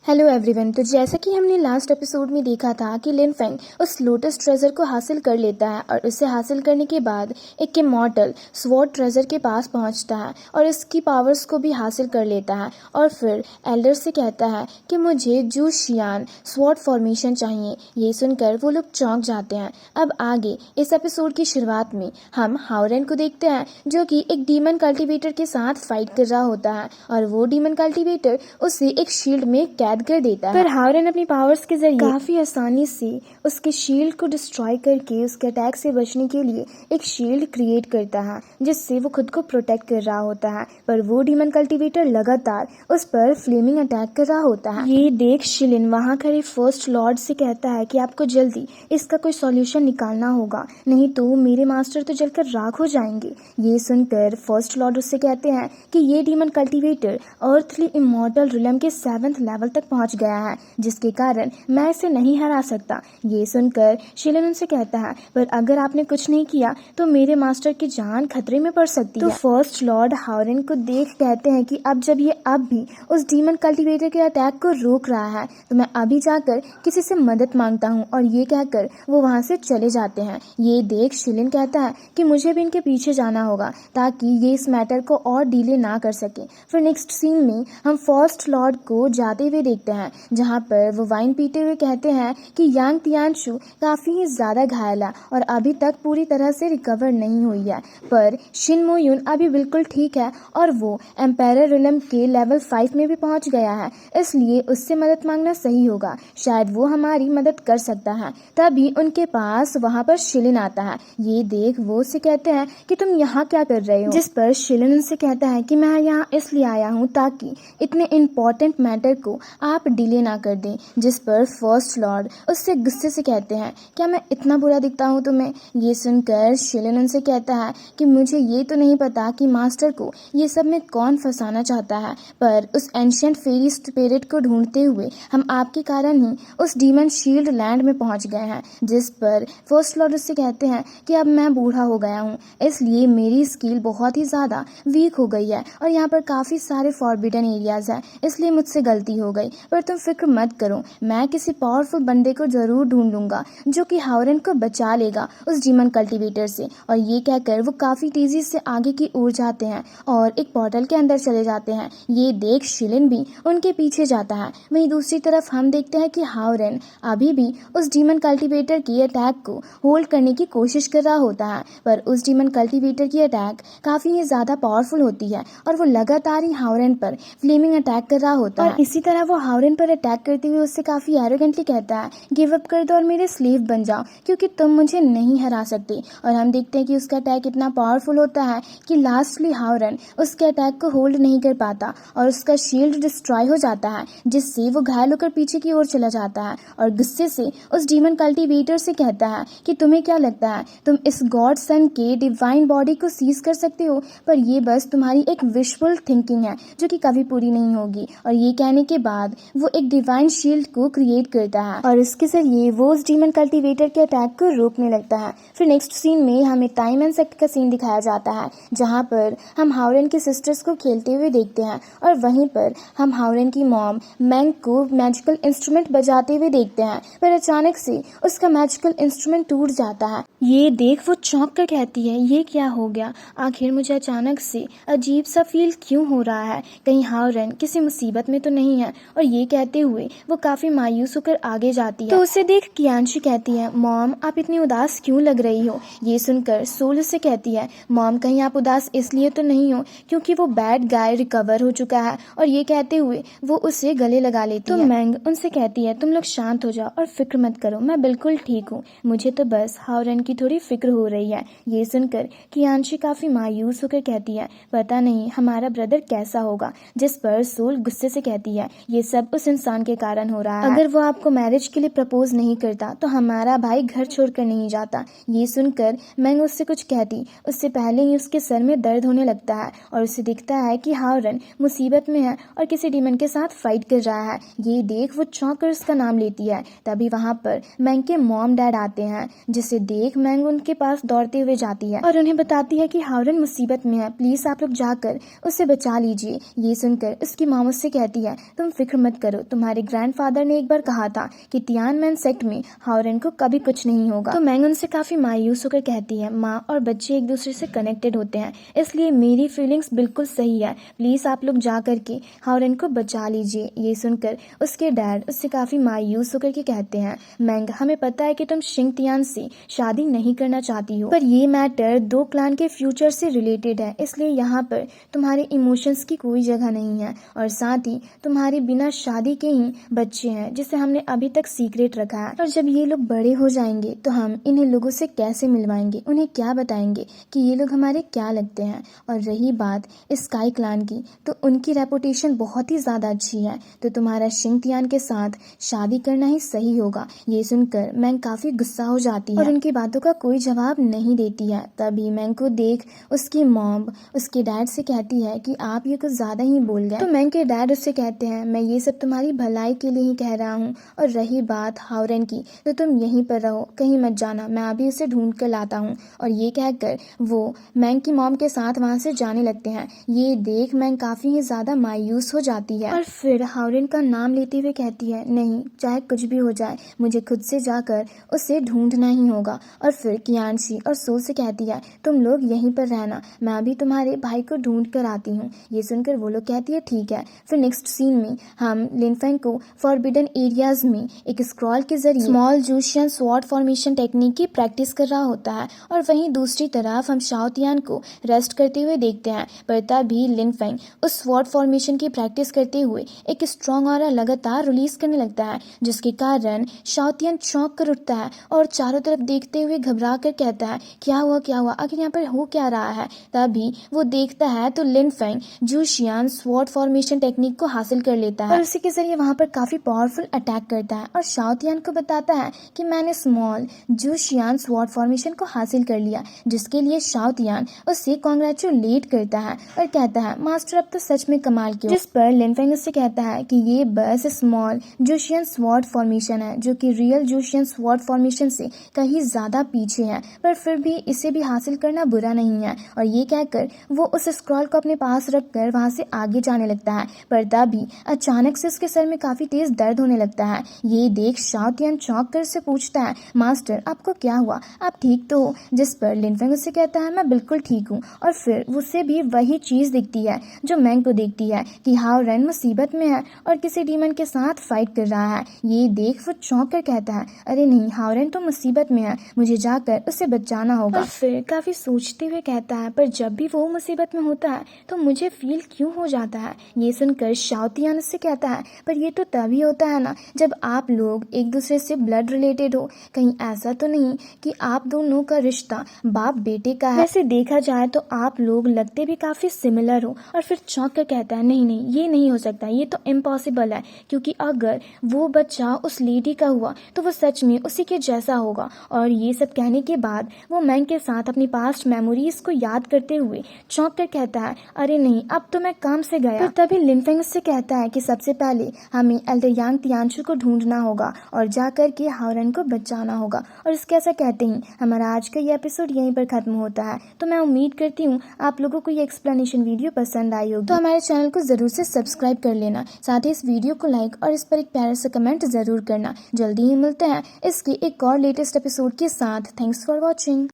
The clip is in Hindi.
Hello everyone. तो जैसा कि हमने लास्ट एपिसोड में देखा था कि लिन फेंग उस लोटस ट्रेजर को हासिल कर लेता है और उसे हासिल करने के बाद एक इमॉर्टल स्वॉर्ड ट्रेजर के पास पहुंचता है और इसकी पावर्स को भी हासिल कर लेता है और फिर एल्डर से कहता है कि मुझे जू शियान स्वॉर्ड फॉर्मेशन चाहिए। ये सुनकर वो लोग चौंक जाते हैं। अब आगे इस एपिसोड की शुरुआत में हम हाओरेन को देखते हैं जो कि एक डीमन कल्टीवेटर के साथ फाइट कर रहा होता है और वो डीमन कल्टीवेटर उसे एक शील्ड में कर देता है। पर हाओरेन अपनी पावर्स के जरिए काफी आसानी से उसके शील्ड को डिस्ट्रॉय करके उसके अटैक से बचने के लिए एक शील्ड क्रिएट करता है जिससे वो खुद को प्रोटेक्ट कर रहा होता है। पर वो डीमन कल्टीवेटर लगातार उस पर फ्लेमिंग अटैक कर रहा होता है। ये देख शिलिन वहां खड़े फर्स्ट लॉर्ड से कहता है कि आपको जल्दी इसका कोई सॉल्यूशन निकालना होगा, नहीं तो मेरे मास्टर तो जलकर राख हो जाएंगे। ये सुनकर फर्स्ट लॉर्ड उससे कहते हैं कि ये demon cultivator earthly immortal realm के 7th लेवल तक पहुंच गया है जिसके कारण मैं इसे नहीं हरा सकता। ये सुनकर शिलिन उनसे कहता है पर अगर आपने कुछ नहीं किया तो मेरे मास्टर की जान खतरे में पड़ सकती है। तो फर्स्ट लॉर्ड हाओरेन को देख कहते हैं कि अब जब ये अब भी उस डीमन कल्टीवेटर के अटैक को रोक रहा है तो मैं अभी जाकर किसी से मदद मांगता हूँ। और ये कहकर वो वहाँ से चले जाते हैं। ये देख शिलिन कहता है कि मुझे भी इनके पीछे जाना होगा ताकि ये इस मैटर को और डिले ना कर सके। फिर नेक्स्ट सीन में हम फर्स्ट लॉर्ड को जाते हुए देखते हैं जहाँ पर वो वाइन पीते हुए कहते हैं कि यांग तियानशु काफी ही ज्यादा घायल है और अभी तक पूरी तरह से रिकवर नहीं हुई है, पर शिन मोयुन अभी बिल्कुल ठीक है और वो एम्पायर रिलम के लेवल 5 में भी पहुंच गया है, इसलिए उससे मदद मांगना सही होगा, शायद वो हमारी मदद कर सकता है। तभी उनके पास वहाँ पर शिलिन आता है। ये देख वो उससे कहते हैं कि तुम यहाँ क्या कर रहे हो, जिस पर शिलिन उनसे कहता है कि मैं यहाँ इसलिए आया हूँ ताकि इतने इम्पोर्टेंट मैटर को आप डिले ना कर दें। जिस पर फर्स्ट लॉर्ड उससे गुस्से से कहते हैं क्या मैं इतना बुरा दिखता हूँ तुम्हें। ये सुनकर शिलिन उनसे कहता है कि मुझे ये तो नहीं पता कि मास्टर को ये सब में कौन फंसाना चाहता है, पर उस एंशिएंट फेरी स्पिरिट को ढूंढते हुए हम आपके कारण ही उस डीमन शील्ड लैंड में पहुंच गए हैं। जिस पर फर्स्ट लॉर्ड उससे कहते हैं कि अब मैं बूढ़ा हो गया हूँ, इसलिए मेरी स्किल बहुत ही ज्यादा वीक हो गई है और यहाँ पर काफी सारे फॉरबिडन एरियाज हैं, इसलिए मुझसे गलती हो गई। पर तुम फिक्र मत करो, मैं किसी पावरफुल बंदे को जरूर ढूंढ लूंगा जो कि हाओरेन को बचा लेगा उस डीमन कल्टीवेटर से। और ये कहकर वो काफी तेजी से आगे की ओर जाते हैं और एक पोर्टल के अंदर चले जाते हैं। ये देख शिलिन भी उनके पीछे जाता है। वहीं दूसरी तरफ हम देखते हैं कि हाओरेन अभी भी उस डीमन कल्टीवेटर की अटैक को होल्ड करने की कोशिश कर रहा होता है, पर उस डीमन कल्टीवेटर की अटैक काफी ही ज्यादा पावरफुल होती है और वो लगातार ही हाओरेन पर फ्लेमिंग अटैक कर रहा होता है। इसी तरह वो हाओरेन पर अटैक करते हुए उससे काफी एरोगेंटली कहता है गिव अप कर दो और मेरे स्लेव बन जाओ क्योंकि तुम मुझे नहीं हरा सकते। और हम देखते हैं कि उसका अटैक इतना पावरफुल होता है कि लास्टली हाओरेन उसके अटैक को होल्ड नहीं कर पाता और उसका शील्ड डिस्ट्रॉय हो जाता है, जिससे वो घायल होकर पीछे की ओर चला जाता है और गुस्से से उस डीमन कल्टीवेटर से कहता है कि तुम्हें क्या लगता है तुम इस गॉड सन के डिवाइन बॉडी को सीज कर सकते हो, पर ये बस तुम्हारी एक विशफुल थिंकिंग है जो कि कभी पूरी नहीं होगी। और ये कहने के बाद वो एक डिवाइन शील्ड को क्रिएट करता है और इसके जरिए वो उस डीमन कल्टीवेटर के अटैक को रोकने लगता है। फिर नेक्स्ट सीन में हमें टाइम एंड सेक्ट का सीन दिखाया जाता है जहाँ पर हम हाओरेन के सिस्टर्स को खेलते हुए देखते हैं और वहीं पर हम हाओरेन की मॉम मैंग को मैजिकल इंस्ट्रूमेंट बजाते हुए देखते हैं, पर अचानक से उसका मैजिकल इंस्ट्रूमेंट टूट जाता है। ये देख वो चौंक कर कहती है ये क्या हो गया, आखिर मुझे अचानक से अजीब सा फील क्यों हो रहा है, कहीं हाओरेन किसी मुसीबत में तो नहीं है। और ये कहते हुए वो काफी मायूस होकर आगे जाती है। तो उसे देख कियांशी कहती है मॉम आप इतनी उदास क्यों लग रही हो। ये सुनकर सोल से कहती है मॉम कहीं आप उदास इसलिए तो नहीं हो क्योंकि वो बैड गाय रिकवर हो चुका है। और ये कहते हुए वो उसे गले लगा लेती है। तो मैंग उनसे कहती है तुम लोग शांत हो जाओ और फिक्र मत करो, मैं बिल्कुल ठीक हूँ, मुझे तो बस हाओरेन की थोड़ी फिक्र हो रही है। ये सुनकर कियांशी काफी मायूस होकर कहती है पता नहीं हमारा ब्रदर कैसा होगा। जिस पर सोल गुस्से से कहती है ये सब उस इंसान के कारण हो रहा है, अगर वो आपको मैरिज के लिए प्रपोज नहीं करता तो हमारा भाई घर छोड़कर नहीं जाता। ये सुनकर मैंग उससे कुछ कहती उससे पहले ही उसके सर में दर्द होने लगता है और उसे दिखता है कि हाओरेन मुसीबत में है और किसी डीमन के साथ फाइट कर रहा है। ये देख वो चौंक कर उसका नाम लेती है। तभी वहाँ पर मैंग के मॉम डैड आते हैं, जिसे देख मैंग उनके पास दौड़ते हुए जाती है और उन्हें बताती है कि हाओरेन मुसीबत में है, प्लीज आप लोग जाकर उसे बचा लीजिए। ये सुनकर उसकी मॉम उससे कहती है तुम फिक्र फिक्र मत करो, तुम्हारे ग्रैंडफादर ने एक बार कहा था कि तियानमेन सेक्ट में हाओरेन को कभी कुछ नहीं होगा। तो मैंग उनसे काफी मायूस होकर कहती है, माँ और बच्चे एक दूसरे से कनेक्टेड होते हैं, इसलिए मेरी फीलिंग्स बिल्कुल सही है, प्लीज आप लोग जा करके हाओरेन को बचा लीजिए। ये सुनकर उसके डैड उससे काफी मायूस होकर के कहते हैं, मैंग हमें पता है कि तुम शिंग तियान से शादी नहीं करना चाहती हो, पर ये मैटर दो क्लान के फ्यूचर से रिलेटेड है, इसलिए यहाँ पर तुम्हारे इमोशंस की कोई जगह नहीं है, और साथ ही तुम्हारे बिना शादी के ही बच्चे हैं जिसे हमने अभी तक सीक्रेट रखा है, और जब ये लोग बड़े हो जाएंगे तो हम इन्हें लोगों से कैसे मिलवाएंगे, उन्हें क्या बताएंगे कि ये लोग हमारे क्या लगते हैं। और रही बात स्काई क्लान की, तो उनकी रेपुटेशन बहुत ही ज्यादा अच्छी है, तो तुम्हारा शिंग तियान के साथ शादी करना ही सही होगा। ये सुनकर मैंग काफी गुस्सा हो जाती है और उनकी बातों का कोई जवाब नहीं देती है। तभी मैंग को देख उसकी मॉम उसके डैड से कहती है कि आप ये कुछ ज्यादा ही बोल गए। तो मैंग के डैड उससे कहते हैं, मैं ये सब तुम्हारी भलाई के लिए ही कह रहा हूँ, और रही बात हाओरेन की, तो तुम यहीं पर रहो, कहीं मत जाना, मैं अभी उसे ढूंढ कर लाता हूँ। और ये कहकर वो मैंग की मॉम के साथ वहां से जाने लगते हैं। ये देख मैंग काफी ही ज्यादा मायूस हो जाती है और फिर हाओरेन का नाम लेते हुए कहती है, नहीं, चाहे कुछ भी हो जाए, मुझे खुद से जाकर उसे ढूंढना ही होगा। और फिर कियानशी और सो से कहती है, तुम लोग यहीं पर रहना, मैं अभी तुम्हारे भाई को ढूंढ कर आती हूँ। ये सुनकर वो लोग कहती है, ठीक है। फिर नेक्स्ट सीन में हम लिनफेंग को फॉरबिडन एरियाज में एक स्क्रॉल के जरिए स्मॉल जूशियन स्वॉर्ड फॉर्मेशन टेक्निक की प्रैक्टिस कर रहा होता है, और वहीं दूसरी तरफ हम शाओ तियान को रेस्ट करते हुए देखते हैं। पर तभी लिनफेंग उस स्वॉर्ड फॉर्मेशन की प्रैक्टिस करते हुए एक स्ट्रॉन्ग ऑरा लगातार रिलीज करने लगता है, जिसके कारण शाओ तियान चौंक कर उठता है और चारों तरफ देखते हुए घबरा कर कहता है, क्या हुआ, आखिर यहाँ पर हो क्या रहा है। तभी वो देखता है तो लिनफेंग जूशियन स्वॉर्ड फॉर्मेशन टेक्निक को हासिल कर लेता है और उसी के जरिए वहां पर काफी पावरफुल अटैक करता है, और शाओ तियान को बताता है कि मैंने स्मॉल जूशियन स्वॉर्ड फॉर्मेशन को हासिल कर लिया, जिसके लिए शाओ तियान उससे कॉन्ग्रेचुलेट करता है और कहता है, मास्टर अब तो सच में कमाल किया। जिस पर लिनफेंग उससे कहता है कि ये बस स्मॉल जूशियन स्वॉर्ड फॉर्मेशन है, जो कि रियल जूशियन स्वॉर्ड फॉर्मेशन से कहीं ज्यादा पीछे है, पर फिर भी इसे भी हासिल करना बुरा नहीं है। और ये कहकर वो उस स्क्रॉल को अपने पास रखकर वहां से आगे जाने लगता है, पर तभी अचानक से उसके सर में काफी तेज दर्द होने लगता है। ये देख शाओ तियान चौंक कर उससे पूछता है, मास्टर आपको क्या हुआ, आप ठीक तो हो? जिस पर लिनफेंग उससे कहता है, मैं बिल्कुल ठीक हूँ। और फिर उसे भी वही चीज दिखती है जो मैंग को दिखती है कि हाओरेन मुसीबत में है और किसी डीमन के साथ फाइट कर रहा है। ये देख वो चौंक कर कहता है, अरे नहीं, हाओरेन तो मुसीबत में है, मुझे जाकर उसे बचाना होगा। और फिर काफी सोचते हुए कहता है, पर जब भी वो मुसीबत में होता है तो मुझे फील क्यों हो जाता है। ये सुनकर शाओ तियान उससे कहता है, पर ये तो तभी होता है ना जब आप लोग एक दूसरे से ब्लड रिलेटेड हो, कहीं ऐसा तो नहीं कि आप दोनों का रिश्ता बाप बेटे का है। वैसे देखा जाए तो आप लोग लगते भी काफी सिमिलर हो। और फिर चौंक कर कहता है, नहीं नहीं, ये नहीं हो सकता, ये तो इम्पॉसिबल है, क्योंकि अगर वो बच्चा उस लेडी का हुआ तो वो सच में उसी के जैसा होगा। और ये सब कहने के बाद वो मैंग के साथ अपनी पास्ट मेमोरीज को याद करते हुए चौंक कर कहता है, अरे नहीं, अब तो मैं काम से गया। फिर तभी लिनफेंग उससे कहता है कि सबसे पहले हमें एल्डर यांग तियानशु को ढूंढना होगा और जाकर के हाओरेन को बचाना होगा। और इसके ऐसा कहते ही हमारा आज का ये एपिसोड यहीं पर खत्म होता है। तो मैं उम्मीद करती हूँ आप लोगों को ये एक्सप्लेनेशन वीडियो पसंद आई होगी, तो हमारे चैनल को जरूर से सब्सक्राइब कर लेना, साथ ही इस वीडियो को लाइक और इस पर एक प्यारा सा कमेंट जरूर करना। जल्दी ही मिलते हैं इसके एक और लेटेस्ट एपिसोड के साथ। Thanks for watching.